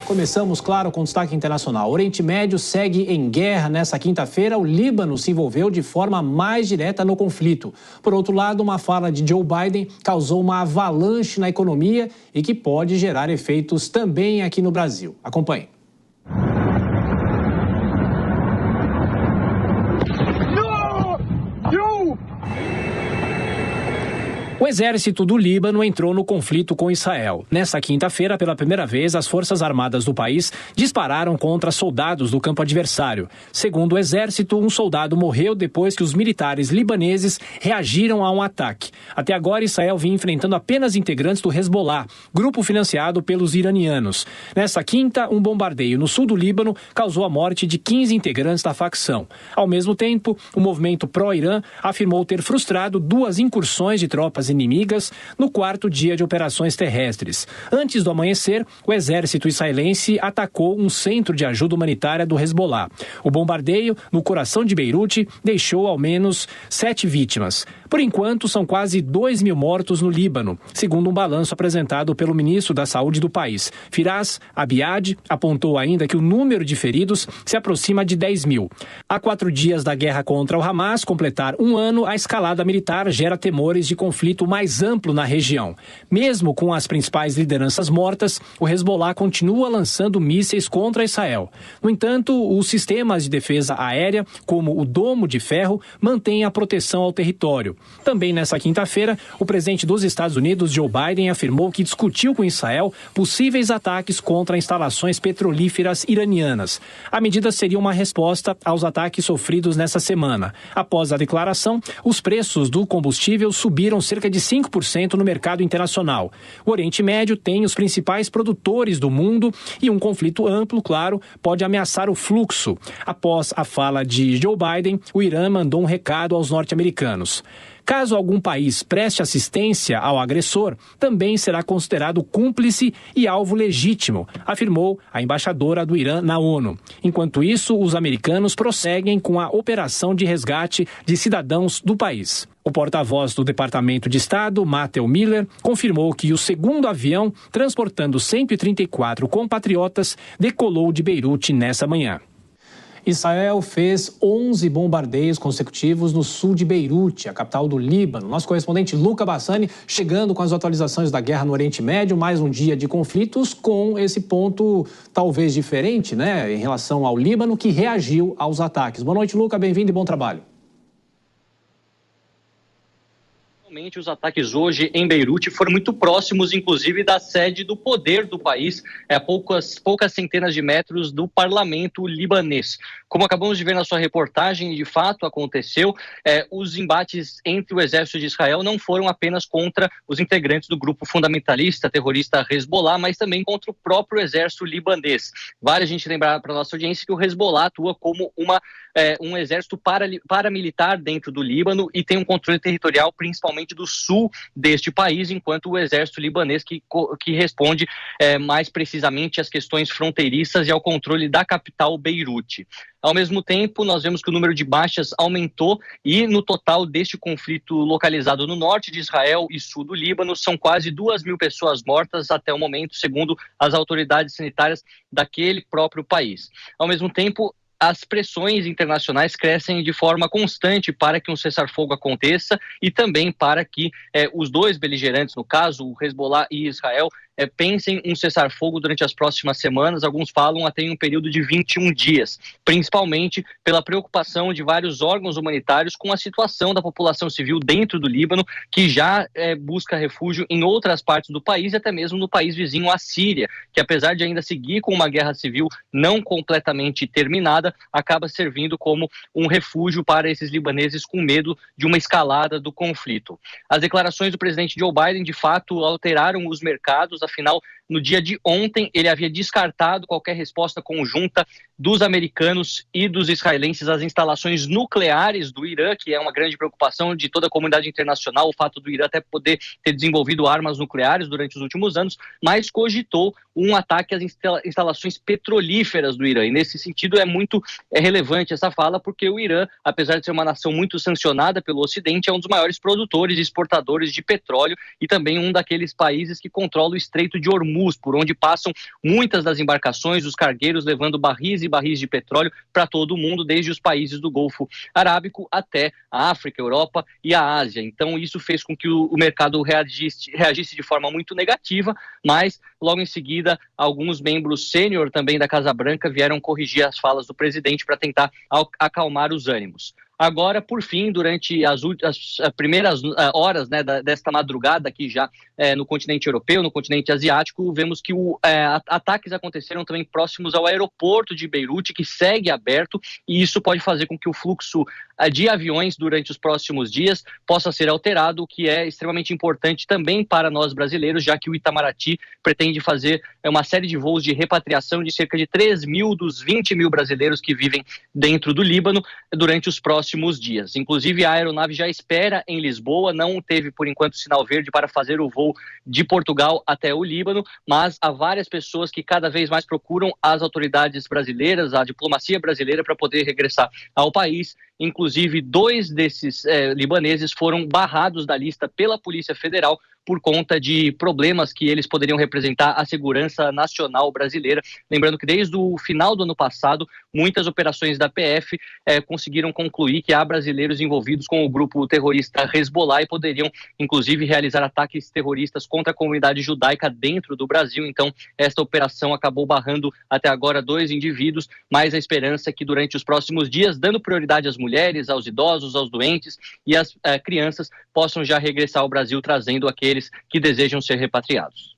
Começamos, claro, com destaque internacional. O Oriente Médio segue em guerra. Nessa quinta-feira, o Líbano se envolveu de forma mais direta no conflito. Por outro lado, uma fala de Joe Biden causou uma avalanche na economia e que pode gerar efeitos também aqui no Brasil. Acompanhe. O exército do Líbano entrou no conflito com Israel. Nesta quinta-feira, pela primeira vez, as Forças Armadas do país dispararam contra soldados do campo adversário. Segundo o exército, um soldado morreu depois que os militares libaneses reagiram a um ataque. Até agora, Israel vinha enfrentando apenas integrantes do Hezbollah, grupo financiado pelos iranianos. Nesta quinta, um bombardeio no sul do Líbano causou a morte de 15 integrantes da facção. Ao mesmo tempo, o movimento pró-Irã afirmou ter frustrado 2 incursões de tropas inimigas no 4º dia de operações terrestres. Antes do amanhecer, o exército israelense atacou um centro de ajuda humanitária do Hezbollah. O bombardeio no coração de Beirute deixou ao menos 7 vítimas. Por enquanto, são quase 2.000 mortos no Líbano, segundo um balanço apresentado pelo ministro da Saúde do país. Firas Abiad apontou ainda que o número de feridos se aproxima de 10.000. Há 4 dias da guerra contra o Hamas completar um ano, a escalada militar gera temores de conflito mais amplo na região. Mesmo com as principais lideranças mortas, o Hezbollah continua lançando mísseis contra Israel. No entanto, os sistemas de defesa aérea, como o Domo de Ferro, mantêm a proteção ao território. Também nesta quinta-feira, o presidente dos Estados Unidos, Joe Biden, afirmou que discutiu com Israel possíveis ataques contra instalações petrolíferas iranianas. A medida seria uma resposta aos ataques sofridos nessa semana. Após a declaração, os preços do combustível subiram cerca de 5% no mercado internacional. O Oriente Médio tem os principais produtores do mundo e um conflito amplo, claro, pode ameaçar o fluxo. Após a fala de Joe Biden, o Irã mandou um recado aos norte-americanos. Caso algum país preste assistência ao agressor, também será considerado cúmplice e alvo legítimo, afirmou a embaixadora do Irã na ONU. Enquanto isso, os americanos prosseguem com a operação de resgate de cidadãos do país. O porta-voz do Departamento de Estado, Matthew Miller, confirmou que o segundo avião, transportando 134 compatriotas, decolou de Beirute nessa manhã. Israel fez 11 bombardeios consecutivos no sul de Beirute, a capital do Líbano. Nosso correspondente Luca Bassani chegando com as atualizações da guerra no Oriente Médio, mais um dia de conflitos com esse ponto talvez diferente, né, em relação ao Líbano, que reagiu aos ataques. Boa noite, Luca, bem-vindo e bom trabalho. Os ataques hoje em Beirute foram muito próximos, inclusive, da sede do poder do país, a poucas centenas de metros do parlamento libanês. Como acabamos de ver na sua reportagem, de fato aconteceu, os embates entre o exército de Israel não foram apenas contra os integrantes do grupo fundamentalista terrorista Hezbollah, mas também contra o próprio exército libanês. Vale a gente lembrar para a nossa audiência que o Hezbollah atua como um exército paramilitar dentro do Líbano e tem um controle territorial principalmente do sul deste país, enquanto o exército libanês que responde mais precisamente às questões fronteiriças e ao controle da capital Beirute. Ao mesmo tempo, nós vemos que o número de baixas aumentou e no total deste conflito localizado no norte de Israel e sul do Líbano, são quase 2.000 pessoas mortas até o momento, segundo as autoridades sanitárias daquele próprio país. Ao mesmo tempo, as pressões internacionais crescem de forma constante para que um cessar-fogo aconteça e também para que os dois beligerantes, no caso, o Hezbollah e Israel, pensem um cessar-fogo durante as próximas semanas. Alguns falam até em um período de 21 dias, principalmente pela preocupação de vários órgãos humanitários com a situação da população civil dentro do Líbano, que já busca refúgio em outras partes do país e até mesmo no país vizinho, a Síria, que apesar de ainda seguir com uma guerra civil não completamente terminada, acaba servindo como um refúgio para esses libaneses com medo de uma escalada do conflito. As declarações do presidente Joe Biden, de fato, alteraram os mercados. Afinal, no dia de ontem, ele havia descartado qualquer resposta conjunta dos americanos e dos israelenses às instalações nucleares do Irã, que é uma grande preocupação de toda a comunidade internacional, o fato do Irã até poder ter desenvolvido armas nucleares durante os últimos anos, mas cogitou um ataque às instalações petrolíferas do Irã. E nesse sentido é muito relevante essa fala, porque o Irã, apesar de ser uma nação muito sancionada pelo Ocidente, é um dos maiores produtores e exportadores de petróleo e também um daqueles países que controla o Estreito de Hormuz, Hormuz, por onde passam muitas das embarcações, os cargueiros levando barris e barris de petróleo para todo o mundo, desde os países do Golfo Arábico até a África, a Europa e a Ásia. Então isso fez com que o mercado reagisse de forma muito negativa, mas logo em seguida alguns membros sênior também da Casa Branca vieram corrigir as falas do presidente para tentar acalmar os ânimos. Agora, por fim, durante as primeiras horas, né, desta madrugada aqui já no continente europeu, no continente asiático, vemos que ataques aconteceram também próximos ao aeroporto de Beirute, que segue aberto, e isso pode fazer com que o fluxo de aviões durante os próximos dias possa ser alterado, o que é extremamente importante também para nós brasileiros, já que o Itamaraty pretende fazer uma série de voos de repatriação de cerca de 3 mil dos 20 mil brasileiros que vivem dentro do Líbano durante os próximos dias. Inclusive, a aeronave já espera em Lisboa, não teve, por enquanto, sinal verde para fazer o voo de Portugal até o Líbano, mas há várias pessoas que cada vez mais procuram as autoridades brasileiras, a diplomacia brasileira, para poder regressar ao país. Inclusive, 2 desses libaneses foram barrados da lista pela Polícia Federal por conta de problemas que eles poderiam representar a segurança nacional brasileira. Lembrando que desde o final do ano passado, muitas operações da PF conseguiram concluir que há brasileiros envolvidos com o grupo terrorista Hezbollah e poderiam, inclusive, realizar ataques terroristas contra a comunidade judaica dentro do Brasil. Então, esta operação acabou barrando até agora 2 indivíduos, mas a esperança é que durante os próximos dias, dando prioridade às mulheres, aos idosos, aos doentes e às crianças, possam já regressar ao Brasil trazendo aqueles que desejam ser repatriados.